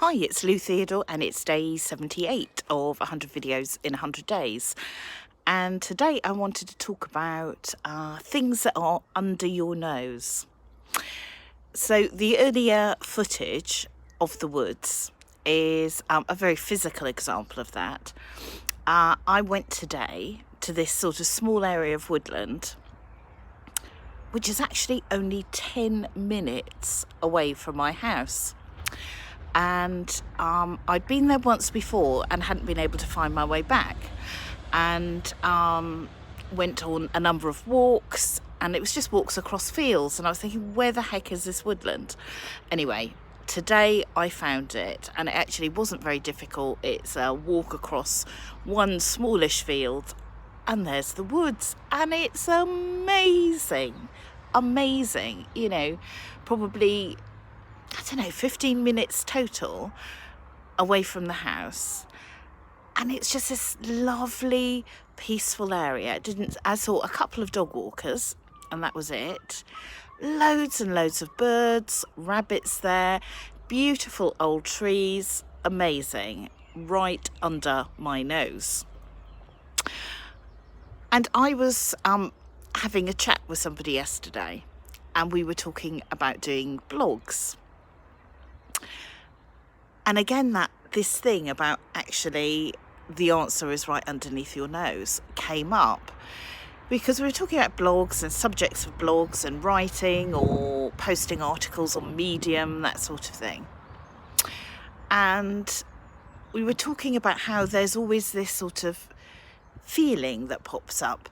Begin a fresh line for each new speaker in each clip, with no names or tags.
Hi, it's Lou Theodore and it's day 78 of 100 videos in 100 days. And today I wanted to talk about things that are under your nose. So the earlier footage of the woods is a very physical example of that. I went today to this sort of small area of woodland, which is actually only 10 minutes away from my house. And I'd been there once before and hadn't been able to find my way back, and went on a number of walks, and it was just walks across fields, and I was thinking, where the heck is this woodland? Anyway, today I found it, and it actually wasn't very difficult. It's a walk across one smallish field, and there's the woods, and it's amazing, you know, probably, I don't know, 15 minutes total away from the house. And it's just this lovely, peaceful area. I saw a couple of dog walkers, and that was it. Loads and loads of birds, rabbits there, beautiful old trees, amazing, right under my nose. And I was having a chat with somebody yesterday, and we were talking about doing blogs. And again, this thing about actually the answer is right underneath your nose came up, because we were talking about blogs and subjects of blogs and writing or posting articles on Medium, that sort of thing. And we were talking about how there's always this sort of feeling that pops up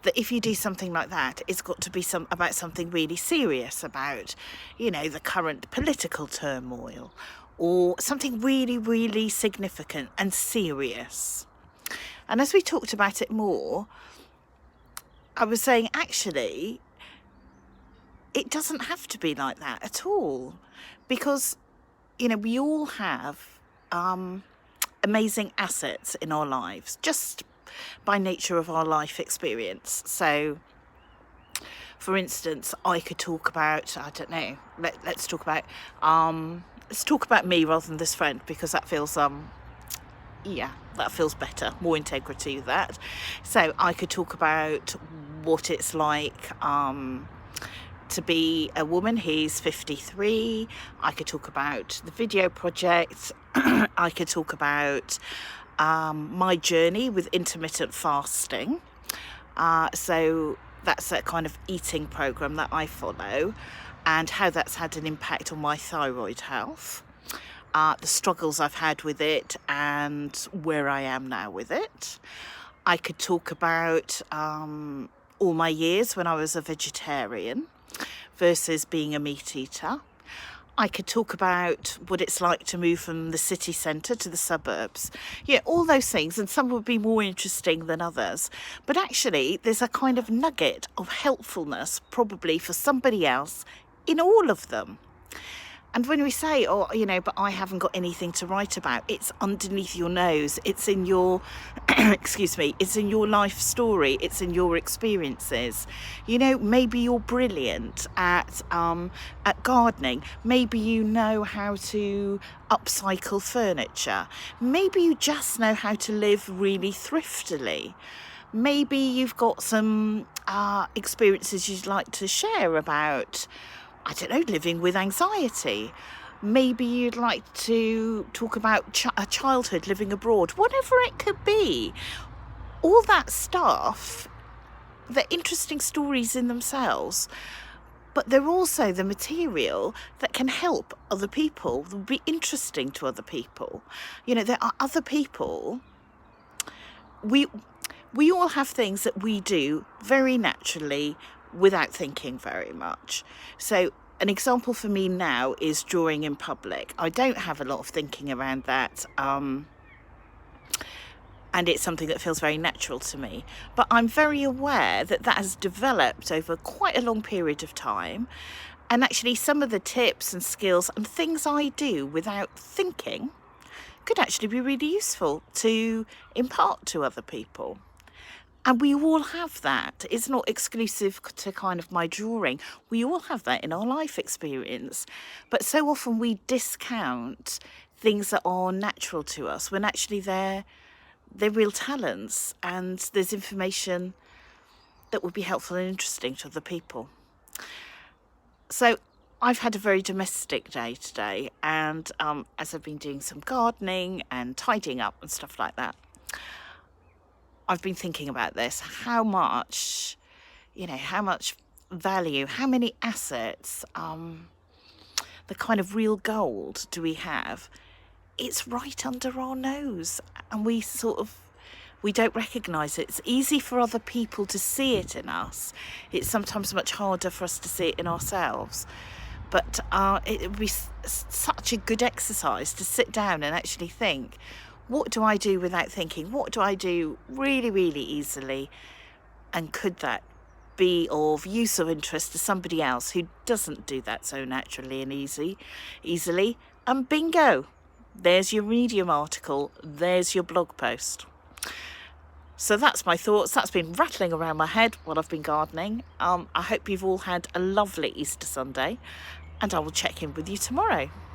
that if you do something like that, it's got to be about something really serious, about, you know, the current political turmoil, or something really, really significant and serious. And as we talked about it more, I was saying, actually, it doesn't have to be like that at all, because, you know, we all have amazing assets in our lives, just by nature of our life experience. So, for instance, I could talk about, I don't know, let's talk about me rather than this friend, because that feels that feels better, more integrity with that. So I could talk about what it's like to be a woman. He's 53. I could talk about the video project. I could talk about my journey with intermittent fasting. So that's a kind of eating program that I follow, and how that's had an impact on my thyroid health, the struggles I've had with it, and where I am now with it. I could talk about all my years when I was a vegetarian versus being a meat eater. I could talk about what it's like to move from the city centre to the suburbs. Yeah, all those things, and some would be more interesting than others. But actually, there's a kind of nugget of helpfulness probably for somebody else in all of them. And when we say, oh, you know, but I haven't got anything to write about, it's underneath your nose, it's in your, excuse me, it's in your life story, it's in your experiences. You know, maybe you're brilliant at gardening, maybe you know how to upcycle furniture, maybe you just know how to live really thriftily. Maybe you've got some experiences you'd like to share about, I don't know, living with anxiety. Maybe you'd like to talk about a childhood living abroad, whatever it could be. All that stuff, they're interesting stories in themselves, but they're also the material that can help other people, that will be interesting to other people. You know, there are other people. We all have things that we do very naturally without thinking very much. So an example for me now is drawing in public. I don't have a lot of thinking around that, and it's something that feels very natural to me. But I'm very aware that that has developed over quite a long period of time, and actually some of the tips and skills and things I do without thinking could actually be really useful to impart to other people. And we all have that. It's not exclusive to kind of my drawing. We all have that in our life experience. But so often we discount things that are natural to us when actually they're real talents, and there's information that would be helpful and interesting to other people. So I've had a very domestic day today, and as I've been doing some gardening and tidying up and stuff like that, I've been thinking about this, how much value, how many assets, the kind of real gold do we have? It's right under our nose, and we don't recognise it. It's easy for other people to see it in us. It's sometimes much harder for us to see it in ourselves. But it would be such a good exercise to sit down and actually think, what do I do without thinking? What do I do really, really easily? And could that be of use or interest to somebody else who doesn't do that so naturally and easily? And bingo, there's your Medium article, there's your blog post. So that's my thoughts. That's been rattling around my head while I've been gardening. I hope you've all had a lovely Easter Sunday, and I will check in with you tomorrow.